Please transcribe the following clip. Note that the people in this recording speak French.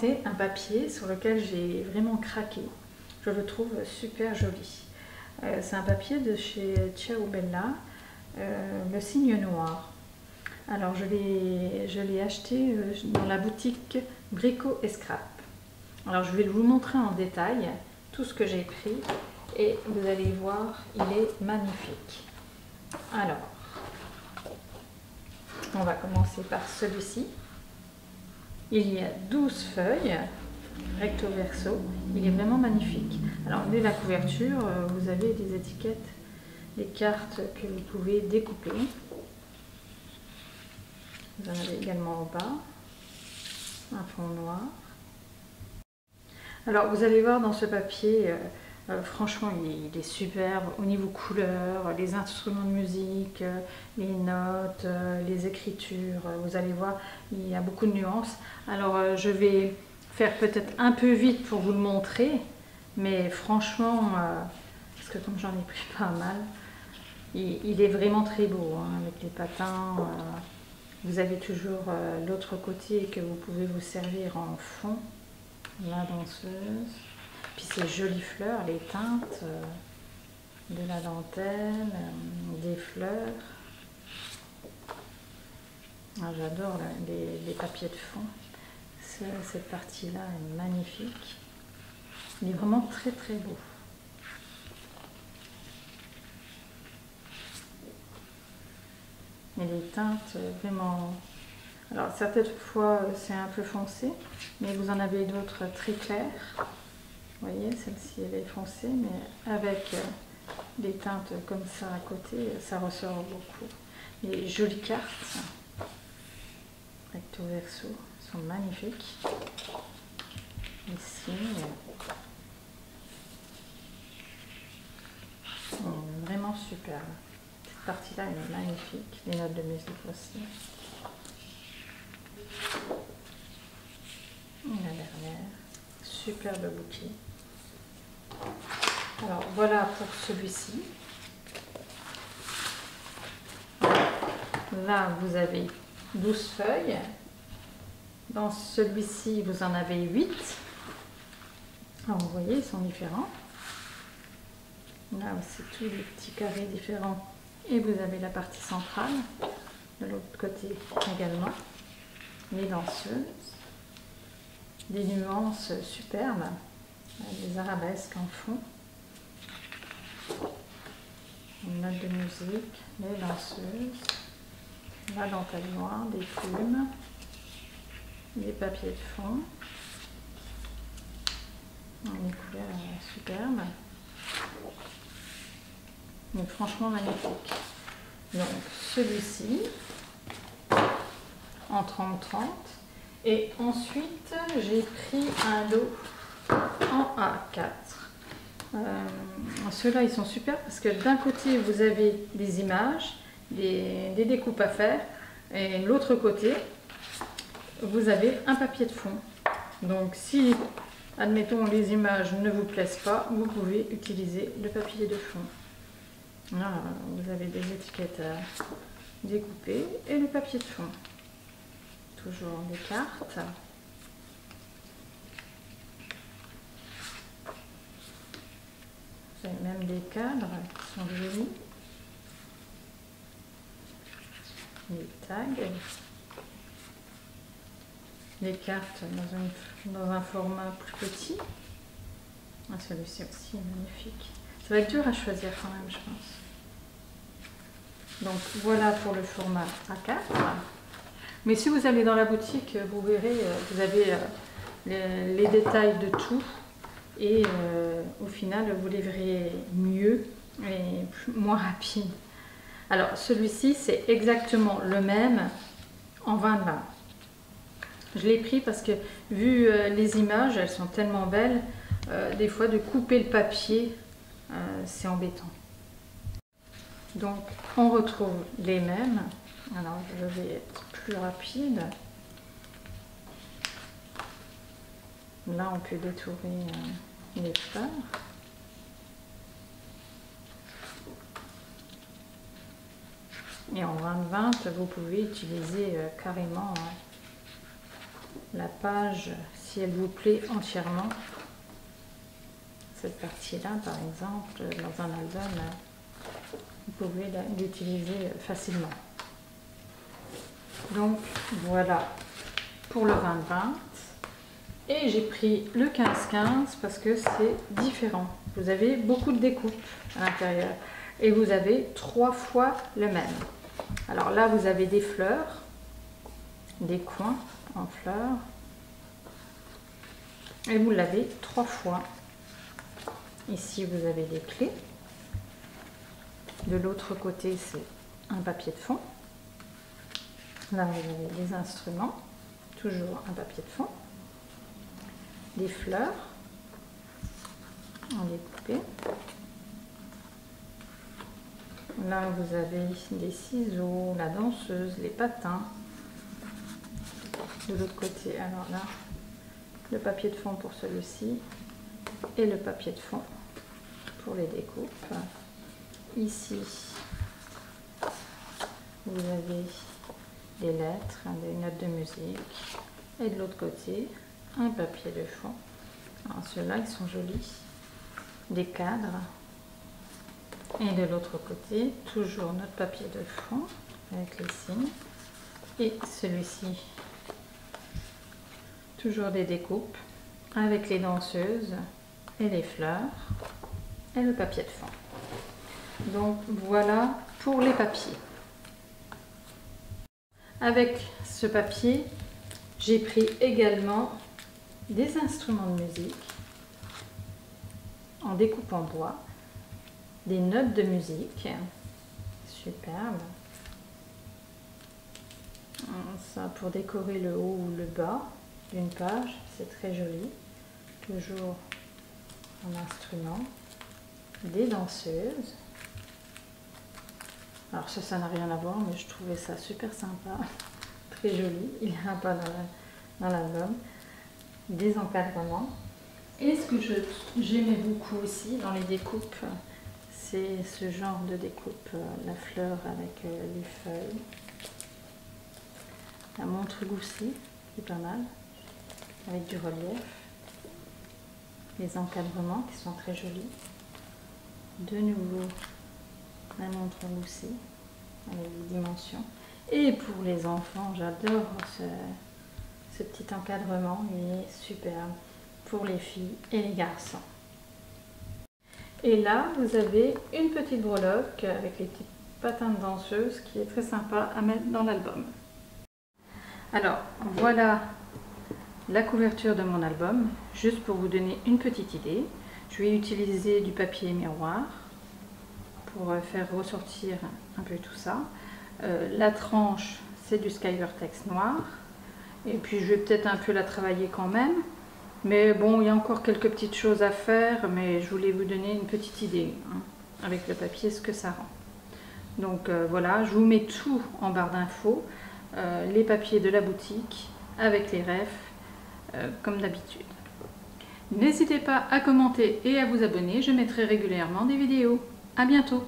présenter un papier sur lequel j'ai vraiment craqué. Je le trouve super joli. C'est un papier de chez Ciao Bella, le cygne noir. Alors je l'ai acheté dans la boutique Brico et Scrap. Alors je vais vous montrer en détail tout ce que j'ai pris et vous allez voir, il est magnifique. Alors, on va commencer par celui-ci. Il y a 12 feuilles, recto verso. Il est vraiment magnifique. Alors, dès la couverture, vous avez des étiquettes, des cartes que vous pouvez découper. Vous en avez également au bas, un fond noir. Alors, vous allez voir dans ce papier, franchement, il est superbe au niveau couleur, les instruments de musique, les notes, les écritures. Vous allez voir, il y a beaucoup de nuances. Alors, je vais faire peut-être un peu vite pour vous le montrer, mais franchement, parce que comme j'en ai pris pas mal, il est vraiment très beau, hein, avec les patins. Vous avez toujours l'autre côté que vous pouvez vous servir en fond, la danseuse. Puis ces jolies fleurs, les teintes, de la dentelle, des fleurs. Ah, j'adore les papiers de fond. Cette partie-là est magnifique. Il est vraiment très très beau. Et les teintes vraiment... Alors certaines fois c'est un peu foncé, mais vous en avez d'autres très claires. Vous voyez, celle-ci elle est foncée, mais avec des teintes comme ça à côté, ça ressort beaucoup. Les jolies cartes, recto verso, sont magnifiques. Ici, vraiment superbe. Cette partie-là, elle est magnifique. Les notes de musique aussi. Et la dernière, superbe bouquet. Alors voilà pour celui-ci. Là, vous avez 12 feuilles. Dans celui-ci, vous en avez 8. Alors, vous voyez, ils sont différents. Là, c'est tous les petits carrés différents. Et vous avez la partie centrale. De l'autre côté également. Les danseuses. Des nuances superbes. Des arabesques en fond. Une note de musique. Les danseuses. La dentelle noire, des plumes. Des papiers de fond. Une couleur superbe. Donc franchement magnifique. Donc celui-ci en 30-30. Et ensuite j'ai pris un lot en A4. Ceux-là ils sont super parce que d'un côté vous avez des images, des découpes à faire. Et de l'autre côté vous avez un papier de fond. Donc si, admettons, les images ne vous plaisent pas, vous pouvez utiliser le papier de fond. Là, vous avez des étiquettes à découper et le papier de fond. Toujours des cartes. Vous avez même des cadres qui sont jolis. Des tags. Des cartes dans un format plus petit. Ah, celui-ci aussi est magnifique. Ça va être dur à choisir quand même, je pense. Donc voilà pour le format A4. Mais si vous allez dans la boutique, vous verrez, vous avez les détails de tout. Et au final, vous les verrez mieux et moins rapide. Alors celui-ci, c'est exactement le même en 20-20. Je l'ai pris parce que vu les images, elles sont tellement belles, des fois de couper le papier, c'est embêtant. Donc on retrouve les mêmes. Alors je vais être plus rapide. Là on peut détourer les fleurs. Et en 20-20, vous pouvez utiliser carrément la page si elle vous plaît entièrement. Cette partie-là, par exemple, dans un album, vous pouvez l'utiliser facilement. Donc voilà pour le 20-20. Et j'ai pris le 15-15 parce que c'est différent. Vous avez beaucoup de découpes à l'intérieur et vous avez 3 fois le même. Alors là, vous avez des fleurs, des coins en fleurs et vous l'avez 3 fois. Ici, vous avez des clés. De l'autre côté, c'est un papier de fond. Là, vous avez des instruments, toujours un papier de fond. Des fleurs en découpé. Là, vous avez des ciseaux, la danseuse, les patins. De l'autre côté, alors là, le papier de fond pour celui-ci et le papier de fond pour les découpes. Ici, vous avez des lettres, des notes de musique. Et de l'autre côté, un papier de fond. Alors ceux-là, ils sont jolis. Des cadres. Et de l'autre côté, toujours notre papier de fond avec les signes. Et celui-ci, toujours des découpes avec les danseuses et les fleurs et le papier de fond. Donc voilà pour les papiers. Avec ce papier, j'ai pris également des instruments de musique en découpe en bois, des notes de musique, superbe. Ça pour décorer le haut ou le bas d'une page, c'est très joli. Toujours un instrument, des danseuses. Alors ça n'a rien à voir, mais je trouvais ça super sympa, très joli. Il n'y en a pas dans l'album. Des encadrements. Et ce que j'aimais beaucoup aussi dans les découpes, c'est ce genre de découpe, la fleur avec les feuilles. La montre goussie, qui est pas mal, avec du relief. Les encadrements qui sont très jolis. De nouveau, la montre goussie, avec des dimensions. Et pour les enfants, j'adore ce petit encadrement, il est superbe pour les filles et les garçons. Et là, vous avez une petite breloque avec les petits patins de danseuse qui est très sympa à mettre dans l'album. Alors, voilà la couverture de mon album, juste pour vous donner une petite idée. Je vais utiliser du papier miroir pour faire ressortir un peu tout ça. La tranche, c'est du Skyvertex noir. Et puis je vais peut-être un peu la travailler quand même. Mais bon, il y a encore quelques petites choses à faire, mais je voulais vous donner une petite idée hein, avec le papier, ce que ça rend. Donc voilà, je vous mets tout en barre d'infos, les papiers de la boutique avec les refs, comme d'habitude. N'hésitez pas à commenter et à vous abonner, je mettrai régulièrement des vidéos. À bientôt!